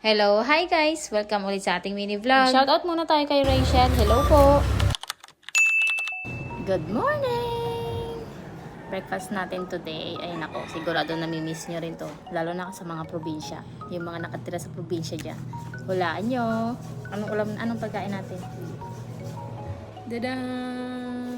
Hello, hi guys! Welcome ulit sa ating mini vlog. Shoutout muna tayo kay Rachel. Hello po! Good morning! Breakfast natin today. Ayun ako, sigurado namimiss nyo rin to. Lalo na sa mga probinsya. Yung mga nakatira sa probinsya dyan. Hulaan nyo. Anong pagkain natin? Dadan!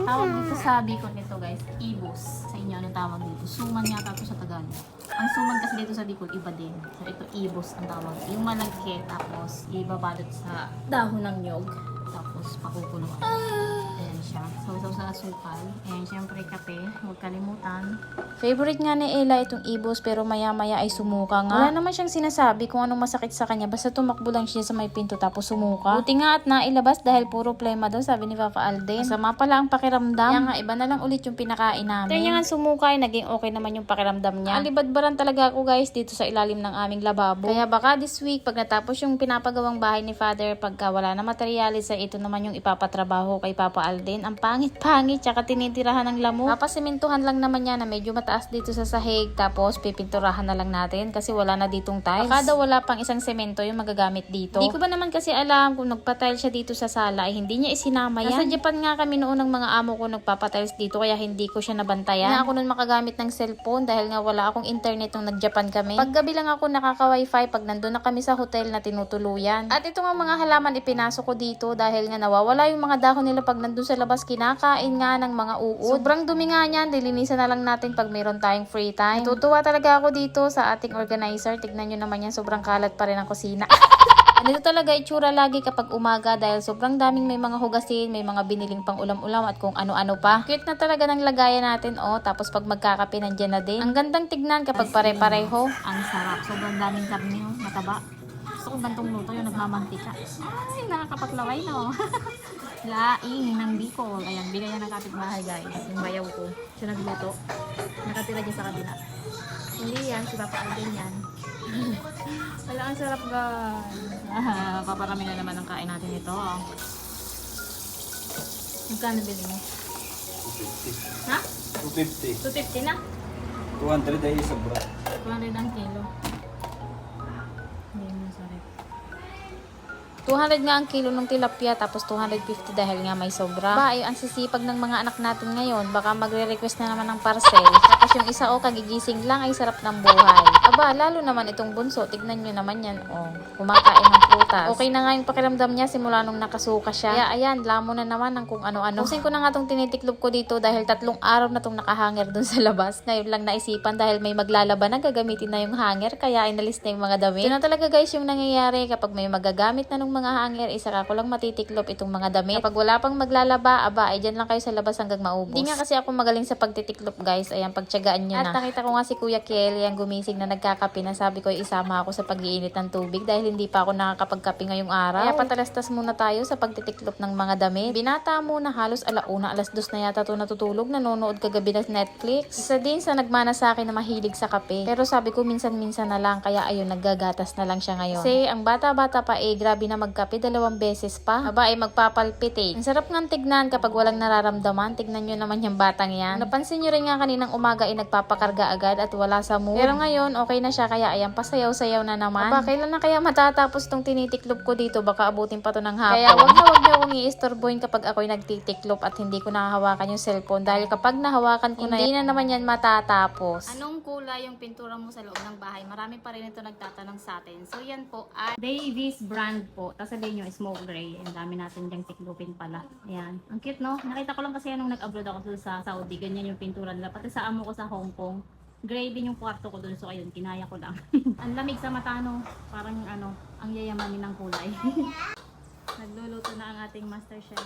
Tawag dito sa Bicol nito guys, ibos. Sa inyo, anong tawag dito? Suman yata ito sa Tagalog. Ang suman kasi dito sa Bicol, iba din. So ito, ibos ang tawag. Yung malagkit, tapos ibabalot sa dahon ng nyog. Tapos pakukulo. Ayan siya. Sausaw sa asukal. Ayan, syempre kape. Huwag kalimutan. Favorite nga ni Ella itong ibos pero maya-maya ay sumuka nga. Wala naman siyang sinasabi kung anong masakit sa kanya. Basta tumakbo lang siya sa may pinto tapos sumuka. Buti nga at nailabas dahil puro plema daw, sabi ni Papa Alden. Masama pala ang pakiramdam. Kaya nga, iba na lang ulit yung pinakain namin. Kaya nga sumuka ay naging okay naman yung pakiramdam niya. Alibadbaran talaga ako guys dito sa ilalim ng aming lababo. Kaya baka this week, pag natapos yung pinapagawang bahay ni Father, pagka wala na materialis ay ito naman yung ipapatrabaho kay Papa Alden. Ang pangit-pangit, tsaka tinitirahan ng lamok. Papasimintuhan lang naman yan na medyo mataas dito sa sahig, tapos pipinturahan na lang natin kasi wala na ditong tiles. Baka daw wala pang isang semento yung magagamit dito. Hindi ko ba naman kasi alam kung nagpa-tile siya dito sa sala ay hindi niya isinama yan. Nasa Japan nga kami noon ng mga amo ko nagpapa-tiles dito kaya hindi ko siya nabantayan. Na ako nun makagamit ng cellphone dahil nga wala akong internet nung nag-Japan kami. Paggabi lang ako nakaka-wifi pag nandun na kami sa hotel na tinutuluyan. At ito nga mga halaman ipinasok ko dito dahil nga nawawala yung mga dahon nila pag nandun sa labas, kinakain nga ng mga uod. Sobrang dumi nga niyan, dilinisan na lang natin pag mayroon tayong free time. Natutuwa talaga ako dito sa ating organizer. Tignan nyo naman yan, sobrang kalat pa rin ang kusina. Ganito talaga itsura lagi kapag umaga dahil sobrang daming may mga hugasin, may mga biniling pang ulam-ulam at kung ano-ano pa. Cute na talaga ng lagayan natin, oh. Tapos pag magkakape nandyan na din. Ang gandang tignan kapag pare-pareho. Ang sarap. Sobrang daming karne, oh. Mataba. Gusto ko gantong luto yung nagmamantika. Ay, nakakapaglaway, no? Laing ng Bicol. Ayan, bigay yan ng kapitbahay guys. Yung bayaw ko. Siya nagluto. Nakatira dyan sa kabila. Hindi yan, si Papa Alden yan. Wala, ang sarap guys. Paparami na naman ang kain natin ito. Magkano bili mo? 250. Ha? 250. 250 na? 200 ay sobra. 200 ang kilo. Hindi mo sarap. 200 nga ang kilo ng tilapia tapos 250 dahil nga may sobra. Ba, ay ang sisipag ng mga anak natin ngayon. Baka magre-request na naman ng parcel. Tapos yung isa kagigising lang ay sarap ng buhay. Aba, lalo naman itong bunso. Tignan nyo naman yan. Oh, kumakain ng prutas. Okay na nga yung pakiramdam niya simula nung nakasuka siya. Kaya ayan, lamo na naman ng kung ano-ano. Kusin ko na nga itong tinitiklop ko dito dahil 3 araw na itong nakahanger dun sa labas. Ngayon lang naisipan dahil may maglalaba na gagamitin na yung hanger. Kaya inalis na yung mga damit. Ito na talaga guys yung nangyayari kapag may magagamit na nung mga hanger, isa ko lang matitiklop itong mga damit. Kapag wala pang maglalaba, aba, ay dyan lang kayo sa labas hanggang maubos. Hindi nga kasi ako magaling sa pagtitiklop guys. Ayan, pagtyagaan nyo na. At nakita ko nga si Kuya Kel, yung gumising na nagkakape na sabi ko isama ako sa pag-iinit ng tubig dahil hindi pa ako nakakapagkape ngayong araw. Kaya patalastas muna tayo sa pagtitiklop ng mga damit. Binata muna halos alauna, alas 2 na yata to natutulog. Nanonood kagabi ng Netflix. Isa din sa nagmana sa akin na mahilig sa kape. Pero sabi ko minsan-minsan na lang kaya ayun, naggagatas na lang siya ngayon. Kasi ang bata-bata pa grabe na magkape 2 beses pa. Aba ay magpapalpitate. Ang sarap ng tignan kapag walang nararamdaman. Tignan nyo naman yung batang yan. Napansin nyo rin nga kaninang umaga ay nagpapakarga agad at wala sa mood. Pero ngayon okay na siya kaya ayan pasayaw-sayaw na naman. Aba kailan na kaya matatapos tong tinitiklop ko dito? Baka abutin pa to ng hapon. Kaya wag nyo akong i-istorbohin kapag ako'y nagtitiklop at hindi ko nahahawakan yung cellphone dahil kapag nahawakan ko na hindi na naman yan matatapos. Anong kulay yung pintura mo sa loob ng bahay? Marami pa rin ito nagtatanong sa atin. So yan po ay Davies brand po. Tapos sabihin nyo smoke gray. Ang dami natin diyang tiklopin pala. Ayan. Ang cute no? Nakita ko lang kasi nung nag-abroad ako sa Saudi. Ganyan yung pintura nila. Pati sa amo ko sa Hong Kong. Gray din yung kwarto ko dun. So ayun, kinaya ko lang. Ang lamig sa mata no. Parang ang yayamanin ng kulay. Nagluluto na ang ating master chef.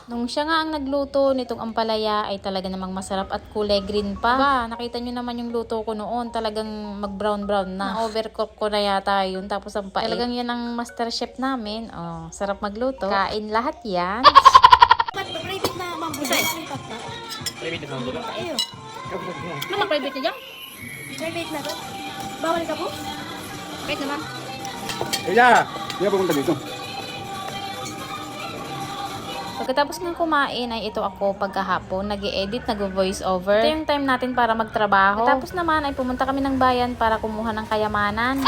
Nung siya nga ang nagluto nitong ampalaya ay talaga namang masarap at kulay green pa. Ba, nakita nyo naman yung luto ko noon. Talagang mag-brown-brown na. Na-overcook ko na yata yun. Tapos ang pait. Talagang yan ang master chef namin. Oh, sarap magluto. Kain lahat yan. Private na mambuday. Private na mga Iyo. Ano private niya dyan? Private na to. Bawal ka po? Wait naman. Kaya, hindi ka pumunta dito. Pagkatapos ng kumain ay ito ako pagkahapon, nag-i-edit, nag-voice over. Ito yung time natin para magtrabaho. Tapos naman ay pumunta kami ng bayan para kumuha ng kayamanan.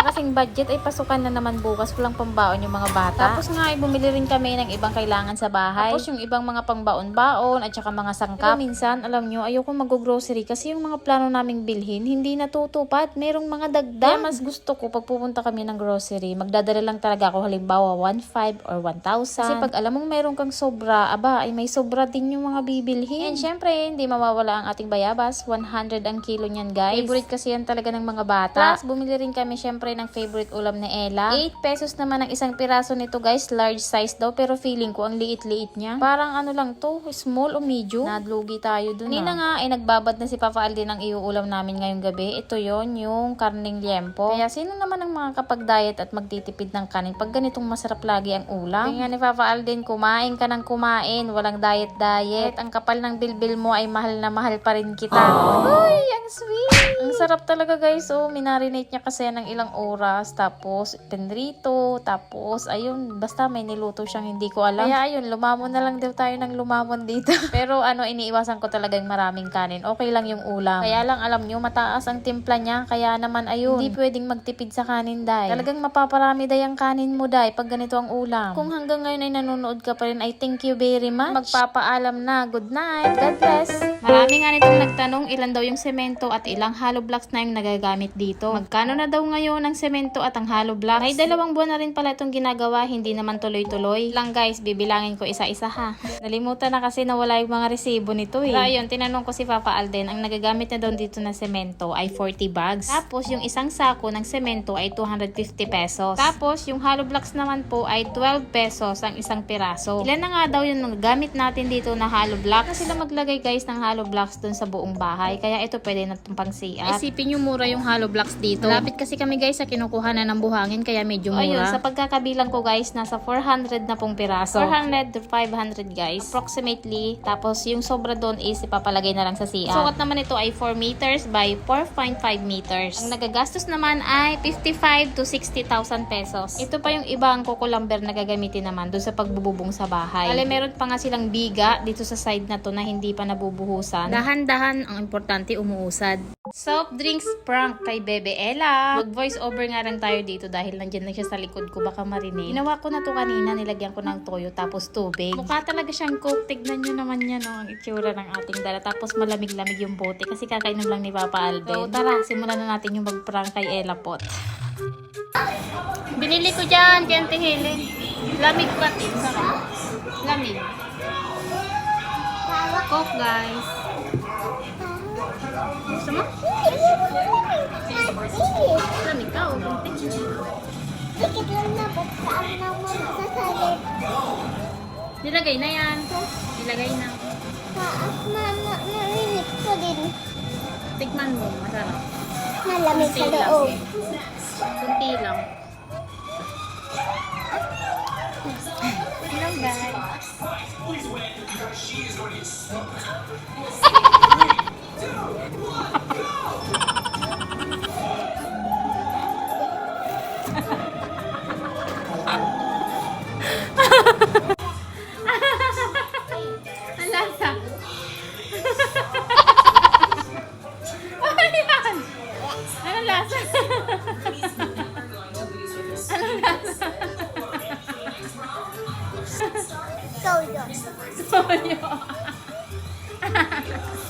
kasing budget ay pasukan na naman bukas. Walang pambaon yung mga bata. Tapos nga ay bumili rin kami ng ibang kailangan sa bahay. Tapos yung ibang mga pangbaon-baon at saka mga sangkap. Pero minsan, alam nyo, ayoko mag-grocery kasi yung mga plano naming bilhin hindi natutupad. Merong mga dagdag. Kaya mas gusto ko pag pupunta kami ng grocery, magdadala lang talaga ako halimbawa 1,500 or 1,000. Kasi pag alam mong meron kang sobra, aba, ay may sobra din yung mga bibilhin. And syempre, hindi mawawala ang ating bayabas. 100 ang kilo niyan, guys. Favorite kasi yan talaga ng mga bata. Plus, bumili rin kami syempre ng favorite ulam ni Ella. 8 pesos naman ang isang piraso nito, guys. Large size daw, pero feeling ko ang liit-liit niya. Parang ano lang to, small o medium. Nadlugi tayo dun. Nina nga, ay nagbabad na si Papa Alden ang iuulam namin ngayong gabi. Ito yon yung karning liempo. Kaya sino naman ang mga kapag-diet at magtitipid ng kanin pag ganitong masarap lagi ang ulam? Kaya ni Papa Alden, kumain ka ng kumain. Walang diet-diet. Ang kapal ng bilbil mo ay mahal na mahal pa rin kita. Uy, ang sweet! Ang sarap talaga, guys. Oh, minarinate niya kasi ng ilang oras. Tapos, pinrito. Tapos, ayun, basta may niluto siyang hindi ko alam. Kaya ayun, lumamon na lang daw tayo ng lumamon dito. Pero ano, iniiwasan ko talagang maraming kanin. Okay lang yung ulam. Kaya lang, alam nyo, mataas ang timpla niya. Kaya naman, ayun, hindi pwedeng magtipid sa kanin, day. Talagang mapaparami, day, ang kanin mo, day, pag ganito ang ulam. Kung hanggang ngayon ay nanonood ka pa rin, I thank you very much. Magpapaalam na. Good night. God bless. Marami nga nitong nagtanong ilan daw yung semento at ilang hollow blocks na yung nagagamit dito. Magkano na daw ngayon ang semento at ang hollow blocks? May 2 buwan na rin pala itong ginagawa, hindi naman tuloy-tuloy. Lang, guys, bibilangin ko isa-isa ha. Nalimutan na kasi nawala yung mga resibo nito eh. Pero ayun, tinanong ko si Papa Alden, ang nagagamit na daw dito na semento ay 40 bags. Tapos yung isang sako ng semento ay 250 pesos. Tapos yung hollow blocks naman po ay 12 pesos ang isang piraso. Ilan na nga daw yung gamit natin dito na hollow blocks? Kasi sila maglagay, guys, ng hollow blocks dun sa buong bahay. Kaya ito pwede na itong pang CR. Isipin nyo mura yung hollow blocks dito. Lapit kasi kami, guys, sa kinukuha na ng buhangin kaya medyo mura. Ayun, sa pagkakabilang ko, guys, nasa 400 na pong piraso. 400 to 500, guys. Approximately. Tapos yung sobra doon is ipapalagay na lang sa CR. Sukat naman ito ay 4 meters by 4.5 meters. Ang nagagastos naman ay 55 to 60,000 pesos. Ito pa yung ibang kukulamber na gagamitin naman doon sa pagbububong sa bahay. Kaya meron pa nga silang biga dito sa side na to na hindi pa nabubuhusan. Dahan-dahan, ang importante umuusad. Soft drinks prank kay Bebe Ella. Mag voice over nga lang tayo dito dahil nandiyan lang siya sa likod ko, baka marinig. Ginawa ko na to kanina, nilagyan ko ng toyo tapos tubig. Mukha talaga siyang coke. Tignan nyo naman yan, no, ang itsura ng ating dala. Tapos malamig-lamig yung bote kasi kakainom lang ni Papa Alden. So tara, simulan na natin yung mag-prank kay Ella Pot. Binili ko dyan, kay Auntie Helen. Lamig pati. Sarap. Lamig. Coke, guys. Gusto mo? Lamig ka, o. Dikit lang na, ba't saan na mo sasalit? Nilagay na yan. Nilagay na. Taas narinig ko din. Tikman mo, masarap. Malamig sa loob. Kunti lang. Hello, guys. Ang lasa. Ano yan? Anong lasa? Anong lasa? Toyo. Toyo.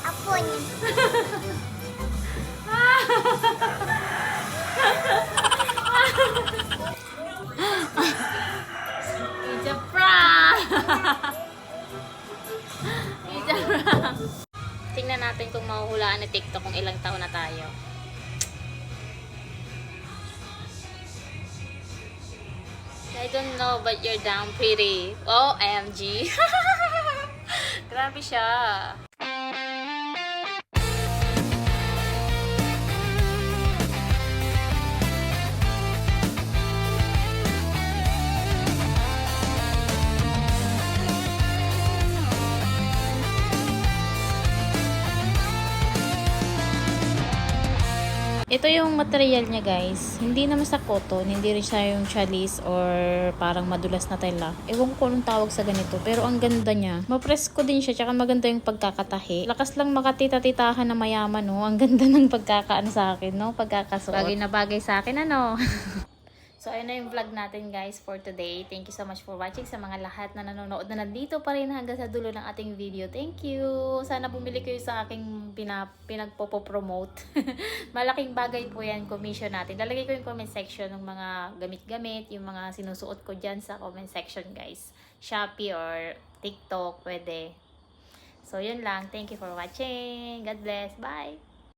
Apon. It's a prank! It's a prank! Tingnan natin kung mahuhulaan ni TikTok kung ilang taon na tayo. I don't know, but you're damn pretty. OMG! Grabe siya. Ito yung material niya guys. Hindi naman sa cotton, hindi rin siya yung chalis or parang madulas na tela. Ewan ko anong tawag sa ganito, pero ang ganda niya. Mapresko din siya, tsaka maganda yung pagkakatahi. Lakas lang makatita-titahan na mayaman, no? Ang ganda ng pagkakaano sa akin, no? Pagkakasuot. Bagay na bagay sa akin, ano? So, ayun na yung vlog natin guys for today. Thank you so much for watching sa mga lahat na nanonood na nandito pa rin hanggang sa dulo ng ating video. Thank you! Sana bumili kayo sa aking pinagpopromote. Malaking bagay po yan, commission natin. Lalagay ko yung comment section ng mga gamit-gamit, yung mga sinusuot ko dyan sa comment section guys. Shopee or TikTok, pwede. So, yun lang. Thank you for watching. God bless. Bye!